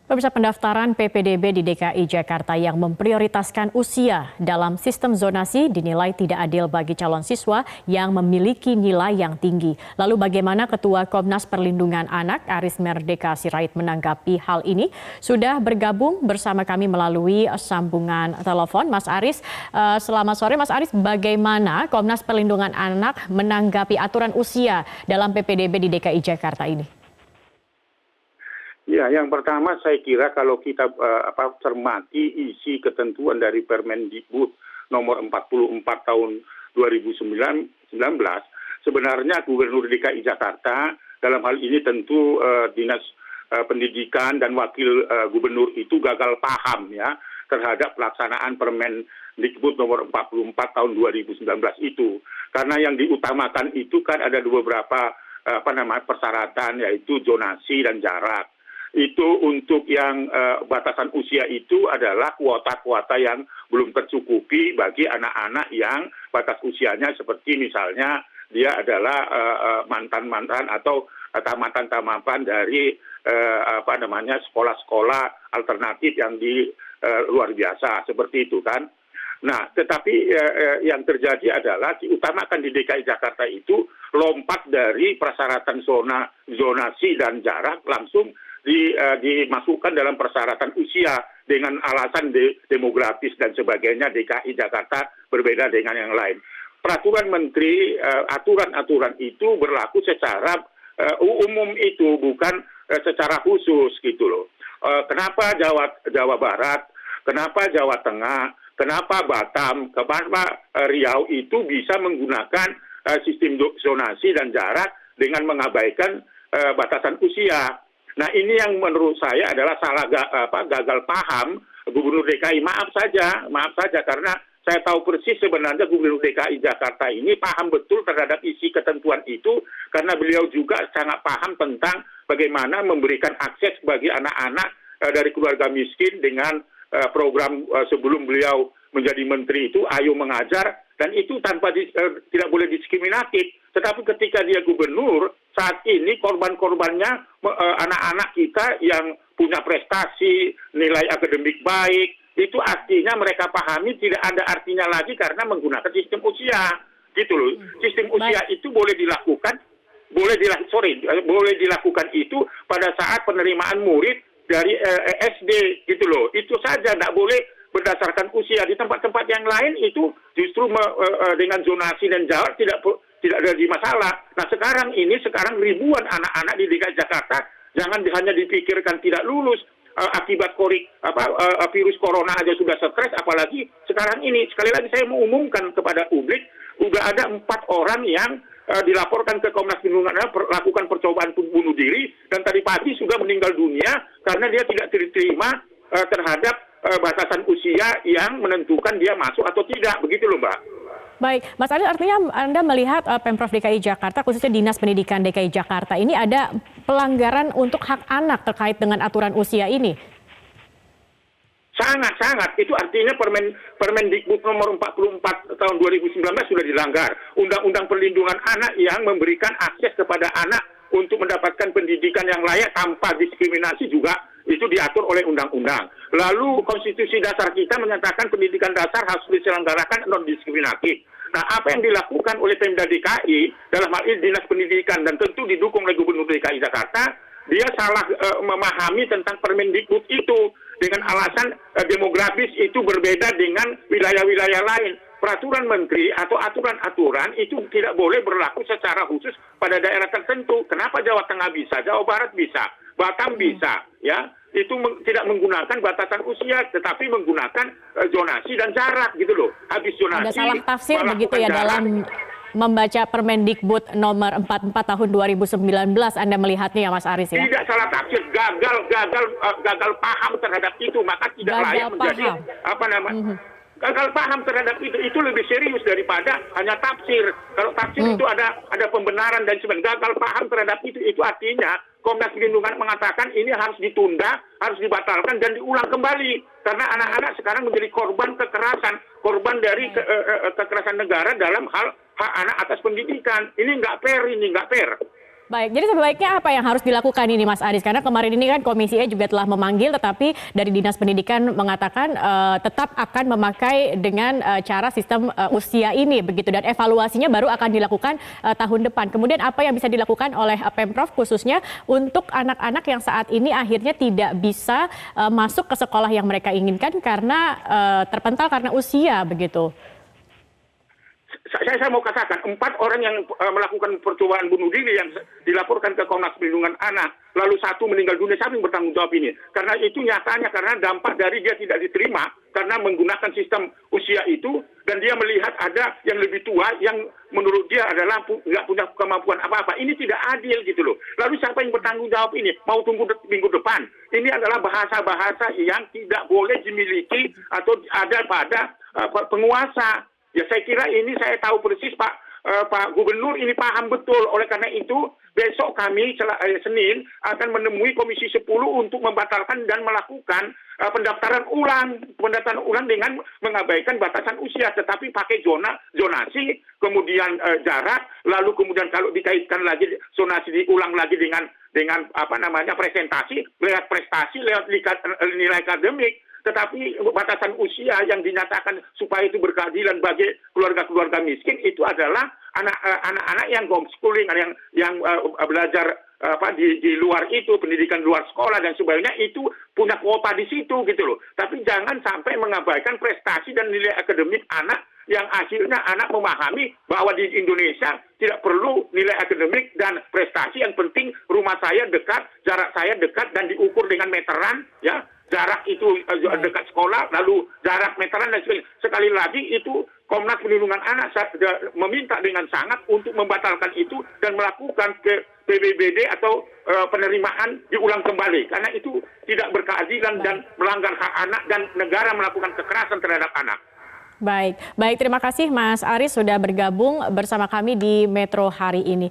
Pemirsa, pendaftaran PPDB di DKI Jakarta yang memprioritaskan usia dalam sistem zonasi dinilai tidak adil bagi calon siswa yang memiliki nilai yang tinggi. Lalu bagaimana Ketua Komnas Perlindungan Anak Aris Merdeka Sirait menanggapi hal ini? Sudah bergabung bersama kami melalui sambungan telepon. Mas Aris, selamat sore Mas Aris. Bagaimana Komnas Perlindungan Anak menanggapi aturan usia dalam PPDB di DKI Jakarta ini? Ya, yang pertama saya kira kalau kita cermati isi ketentuan dari Permendikbud nomor 44 tahun 2019, sebenarnya Gubernur DKI Jakarta dalam hal ini tentu Dinas Pendidikan dan Wakil Gubernur itu gagal paham ya terhadap pelaksanaan Permendikbud nomor 44 tahun 2019 itu. Karena yang diutamakan itu kan ada beberapa persyaratan, yaitu zonasi dan jarak. Itu untuk yang batasan usia itu adalah kuota-kuota yang belum tercukupi bagi anak-anak yang batas usianya seperti misalnya dia adalah mantan-mantan atau tamatan-tamatan dari sekolah-sekolah alternatif yang di luar biasa seperti itu kan. Nah, tetapi yang terjadi adalah diutamakan di DKI Jakarta itu lompat dari persyaratan zonasi dan jarak langsung dimasukkan dalam persyaratan usia dengan alasan demografis dan sebagainya. DKI Jakarta berbeda dengan yang lain. Peraturan Menteri, aturan-aturan itu berlaku secara umum itu, bukan secara khusus gitu loh. Kenapa Jawa Barat, kenapa Jawa Tengah, kenapa Batam, kenapa Riau itu bisa menggunakan sistem zonasi dan jarak dengan mengabaikan batasan usia. Nah, ini yang menurut saya adalah gagal paham Gubernur DKI. Maaf saja karena saya tahu persis sebenarnya Gubernur DKI Jakarta ini paham betul terhadap isi ketentuan itu karena beliau juga sangat paham tentang bagaimana memberikan akses bagi anak-anak dari keluarga miskin dengan program sebelum beliau menjadi menteri itu Ayo Mengajar, dan itu tanpa tidak boleh diskriminatif. Tetapi ketika dia gubernur, saat ini korban-korbannya anak-anak kita yang punya prestasi, nilai akademik baik, itu artinya mereka pahami tidak ada artinya lagi karena menggunakan sistem usia. Gitu loh. Sistem usia itu boleh dilakukan, boleh dilakukan itu pada saat penerimaan murid dari SD gitu loh. Itu saja, tidak boleh berdasarkan usia. Di tempat-tempat yang lain itu justru dengan zonasi dan jarak tidak ada masalah. Nah, sekarang ribuan anak-anak di DKI Jakarta jangan hanya dipikirkan tidak lulus akibat virus corona aja sudah stres, apalagi sekarang ini. Sekali lagi saya mau umumkan kepada publik, udah ada 4 orang yang dilaporkan ke Komnas Perlindungan Anak melakukan percobaan bunuh diri, dan tadi pagi sudah meninggal dunia karena dia tidak diterima terhadap batasan usia yang menentukan dia masuk atau tidak, begitu loh Mbak. Baik, Mas Aris, artinya Anda melihat Pemprov DKI Jakarta, khususnya Dinas Pendidikan DKI Jakarta ini ada pelanggaran untuk hak anak terkait dengan aturan usia ini? Sangat. Itu artinya Permendikbud nomor 44 tahun 2019 sudah dilanggar. Undang-Undang Perlindungan Anak yang memberikan akses kepada anak untuk mendapatkan pendidikan yang layak tanpa diskriminasi juga itu diatur oleh undang-undang. Lalu konstitusi dasar kita menyatakan pendidikan dasar harus diselenggarakan non-diskriminatif. Nah, apa yang dilakukan oleh Pemda DKI dalam hal ini Dinas Pendidikan dan tentu didukung oleh Gubernur DKI Jakarta, dia salah memahami tentang Permendikbud itu dengan alasan demografis itu berbeda dengan wilayah-wilayah lain. Peraturan menteri atau aturan-aturan itu tidak boleh berlaku secara khusus pada daerah tertentu. Kenapa Jawa Tengah bisa, Jawa Barat bisa, Batam bisa, ya? Itu tidak menggunakan batasan usia, tetapi menggunakan zonasi dan jarak gitu loh. Habis zonasi, ada salah tafsir begitu ya jarak. Dalam membaca Permendikbud nomor 44 tahun 2019, Anda melihatnya ya Mas Aris ya? Tidak salah tafsir, gagal paham terhadap itu, maka tidak layak menjadi gagal paham terhadap itu lebih serius daripada hanya tafsir. Kalau tafsir itu ada pembenaran dan sebagainya. Gagal paham terhadap itu artinya Komnas Perlindungan mengatakan ini harus ditunda, harus dibatalkan dan diulang kembali. Karena anak-anak sekarang menjadi korban kekerasan, korban dari kekerasan negara dalam hal hak anak atas pendidikan. Ini nggak fair. Baik, jadi sebaiknya apa yang harus dilakukan ini Mas Aris? Karena kemarin ini kan Komisi E juga telah memanggil, tetapi dari Dinas Pendidikan mengatakan tetap akan memakai dengan cara sistem usia ini begitu, dan evaluasinya baru akan dilakukan tahun depan. Kemudian apa yang bisa dilakukan oleh Pemprov khususnya untuk anak-anak yang saat ini akhirnya tidak bisa masuk ke sekolah yang mereka inginkan karena terpental karena usia begitu? Saya mau katakan 4 orang yang melakukan percobaan bunuh diri yang dilaporkan ke Komnas Perlindungan Anak, lalu 1 meninggal dunia, siapa yang bertanggung jawab ini? Karena itu nyatanya karena dampak dari dia tidak diterima karena menggunakan sistem usia itu, dan dia melihat ada yang lebih tua yang menurut dia adalah nggak punya kemampuan apa-apa. Ini tidak adil gitu loh. Lalu siapa yang bertanggung jawab ini? Mau tunggu minggu depan? Ini adalah bahasa-bahasa yang tidak boleh dimiliki atau ada pada penguasa. Ya saya kira ini saya tahu persis Pak Gubernur ini paham betul. Oleh karena itu besok kami Senin akan menemui Komisi 10 untuk membatalkan dan melakukan pendaftaran ulang dengan mengabaikan batasan usia, tetapi pakai zonasi, kemudian jarak, lalu kemudian kalau dikaitkan lagi zonasi diulang lagi dengan presentasi, lewat prestasi, lewat nilai akademik. Tetapi batasan usia yang dinyatakan supaya itu berkeadilan bagi keluarga-keluarga miskin itu adalah anak-anak yang homeschooling, yang belajar di luar itu, pendidikan luar sekolah dan sebagainya, itu punya kuota di situ gitu loh. Tapi jangan sampai mengabaikan prestasi dan nilai akademik anak, yang akhirnya anak memahami bahwa di Indonesia tidak perlu nilai akademik dan prestasi, yang penting rumah saya dekat, jarak saya dekat dan diukur dengan meteran, ya. Jarak itu dekat sekolah, lalu jarak meteran dan sebagainya. Sekali lagi itu Komnas Perlindungan Anak meminta dengan sangat untuk membatalkan itu dan melakukan ke PBBD atau penerimaan diulang kembali. Karena itu tidak berkeadilan dan melanggar hak anak, dan negara melakukan kekerasan terhadap anak. Baik, terima kasih Mas Aris sudah bergabung bersama kami di Metro hari ini.